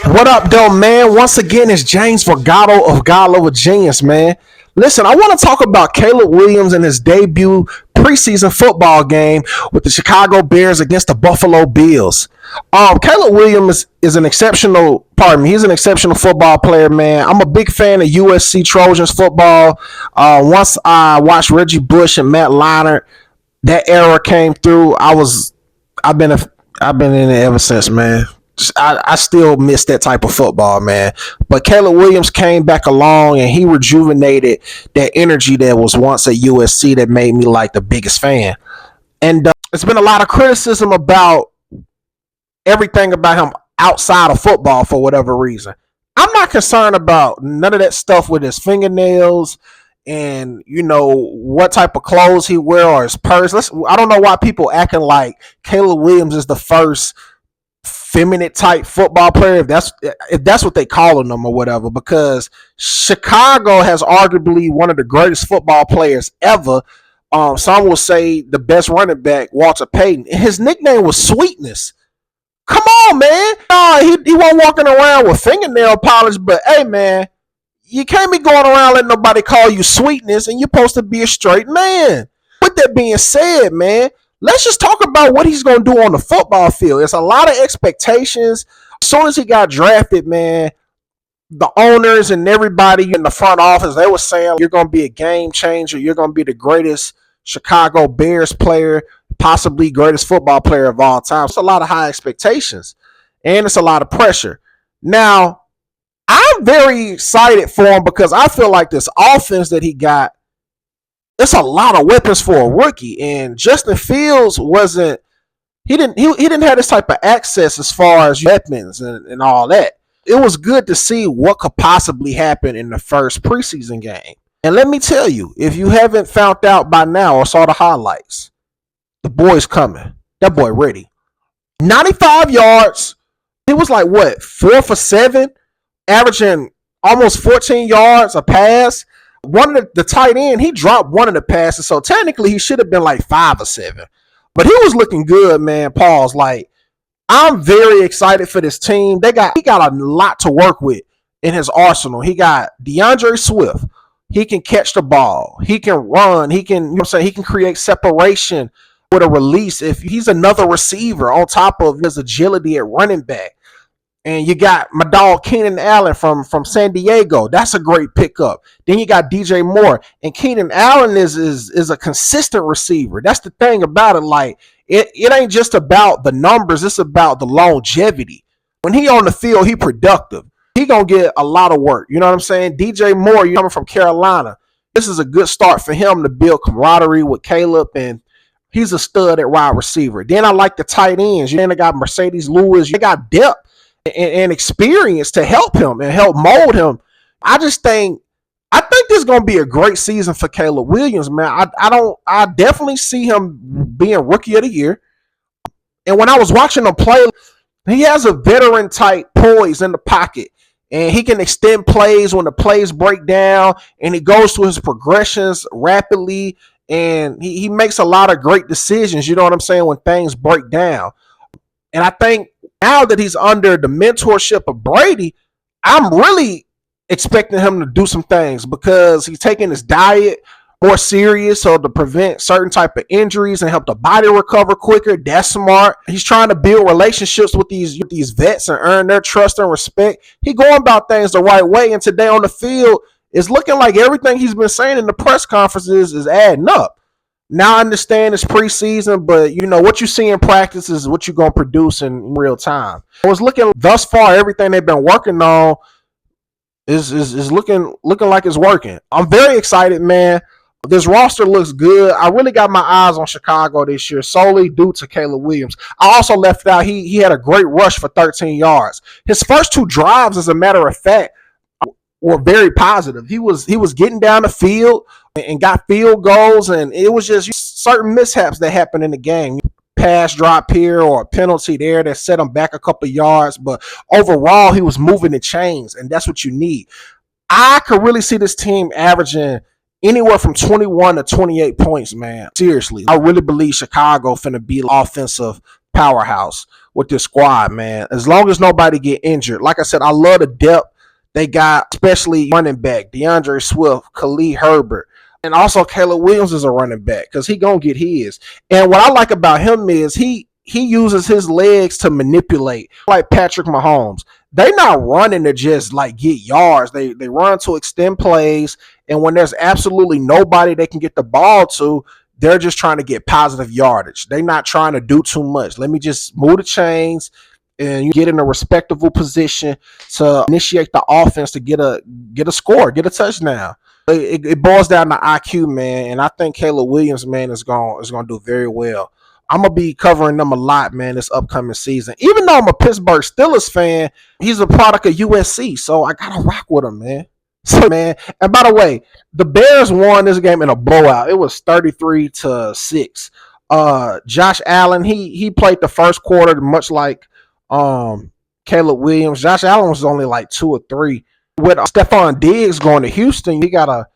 What up, though, man? Once again, it's James Vergato of God Over Genius, man. Listen, I want to talk about Caleb Williams and his debut preseason football game with the Chicago Bears against the Buffalo Bills. Caleb Williams is an exceptional, he's an exceptional football player, man. I'm a big fan of USC Trojans football. Once I watched Reggie Bush and Matt Leinart, that era came through. I've been in it ever since, man. I still miss that type of football, man. But Caleb Williams came back along and he rejuvenated that energy that was once at USC that made me like the biggest fan. And it's been a lot of criticism about everything about him outside of football for whatever reason. I'm not concerned about none of that stuff with his fingernails and what type of clothes he wear or his purse. I don't know why people acting like Caleb Williams is the first feminine type football player, if that's what they calling them or whatever, because Chicago has arguably one of the greatest football players ever. Some will say the best running back, Walter Payton. His nickname was Sweetness. Come on, man. He wasn't walking around with fingernail polish, but hey, man, you can't be going around letting nobody call you Sweetness, and you're supposed to be a straight man. With that being said, man, let's just talk about what he's going to do on the football field. It's a lot of expectations. As soon as he got drafted, man, the owners and everybody in the front office, they were saying, you're going to be a game changer. You're going to be the greatest Chicago Bears player, possibly greatest football player of all time. It's a lot of high expectations, and it's a lot of pressure. Now, I'm very excited for him because I feel like this offense that he got, it's a lot of weapons for a rookie, and Justin Fields he didn't have this type of access as far as weapons and all that. It was good to see what could possibly happen in the first preseason game. And let me tell you, if you haven't found out by now or saw the highlights, the boy's coming. That boy ready. 95 yards. He was like, 4 for 7, averaging almost 14 yards a pass. One of the tight end, he dropped one of the passes, so technically he should have been like 5 or 7. But he was looking good, man. Pause. Like, I'm very excited for this team. He got a lot to work with in his arsenal. He got DeAndre Swift. He can catch the ball. He can run. He can, he can create separation with a release. If he's another receiver on top of his agility at running back. And you got my dog Keenan Allen from San Diego. That's a great pickup. Then you got DJ Moore. And Keenan Allen is a consistent receiver. That's the thing about it. Like, it ain't just about the numbers. It's about the longevity. When he on the field, he productive. He going to get a lot of work. You know what I'm saying? DJ Moore, you coming from Carolina. This is a good start for him to build camaraderie with Caleb, and he's a stud at wide receiver. Then I like the tight ends. Then I got Mercedes Lewis. You got depth and experience to help him and help mold him. I think this is going to be a great season for Caleb Williams, man. I definitely see him being rookie of the year. And when I was watching him play, he has a veteran type poise in the pocket, and he can extend plays when the plays break down, and he goes through his progressions rapidly, and he makes a lot of great decisions, you know what I'm saying, when things break down. And I think now that he's under the mentorship of Brady, I'm really expecting him to do some things because he's taking his diet more serious so to prevent certain type of injuries and help the body recover quicker. That's smart. He's trying to build relationships with these vets and earn their trust and respect. He going about things the right way, and today on the field, it's looking like everything he's been saying in the press conferences is adding up. Now I understand it's preseason, but what you see in practice is what you're going to produce in real time. I was looking thus far, everything they've been working on is looking like it's working. I'm very excited, man. This roster looks good. I really got my eyes on Chicago this year solely due to Caleb Williams. I also left out he had a great rush for 13 yards. His first 2 drives, as a matter of fact, were very positive. He was getting down the field and got field goals, and it was just certain mishaps that happened in the game. Pass drop here or a penalty there that set him back a couple of yards, but overall he was moving the chains, and that's what you need. I could really see this team averaging anywhere from 21 to 28 points, man. Seriously, I really believe Chicago finna be an offensive powerhouse with this squad, man. As long as nobody get injured. Like I said, I love the depth they got, especially running back DeAndre Swift, Khalil Herbert, and also Caleb Williams is a running back because he gonna get his. And what I like about him is he uses his legs to manipulate, like Patrick Mahomes. They not running to just like get yards. They run to extend plays, and when there's absolutely nobody they can get the ball to, they're just trying to get positive yardage. They're not trying to do too much. Let me just move the chains and you get in a respectable position to initiate the offense to get a score, get a touchdown. It boils down to IQ, man, and I think Caleb Williams, man, is gonna do very well. I'm gonna be covering them a lot, man, this upcoming season. Even though I'm a Pittsburgh Steelers fan, he's a product of USC, so I gotta rock with him, man. So, man, and by the way, the Bears won this game in a blowout. It was 33-6. Josh Allen, he played the first quarter much like Caleb Williams. Josh Allen was only like 2 or 3. With Stephon Diggs going to Houston, he gotta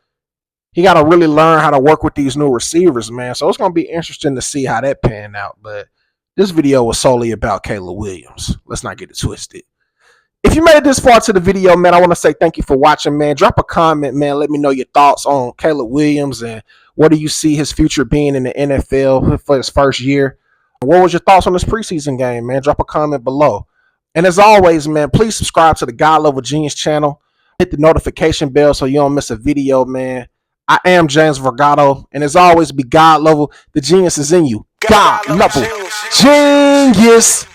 really learn how to work with these new receivers, man. So it's gonna be interesting to see how that pan out. But this video was solely about Caleb Williams. Let's not get it twisted. If you made it this far to the video, man, I want to say thank you for watching, man. Drop a comment, man. Let me know your thoughts on Caleb Williams and what do you see his future being in the NFL for his first year. What was your thoughts on this preseason game, man? Drop a comment below. And as always, man, please subscribe to the God Level Genius channel. Hit the notification bell so you don't miss a video, man. I am James Vergado, and as always, be God Level. The genius is in you. God Level Genius.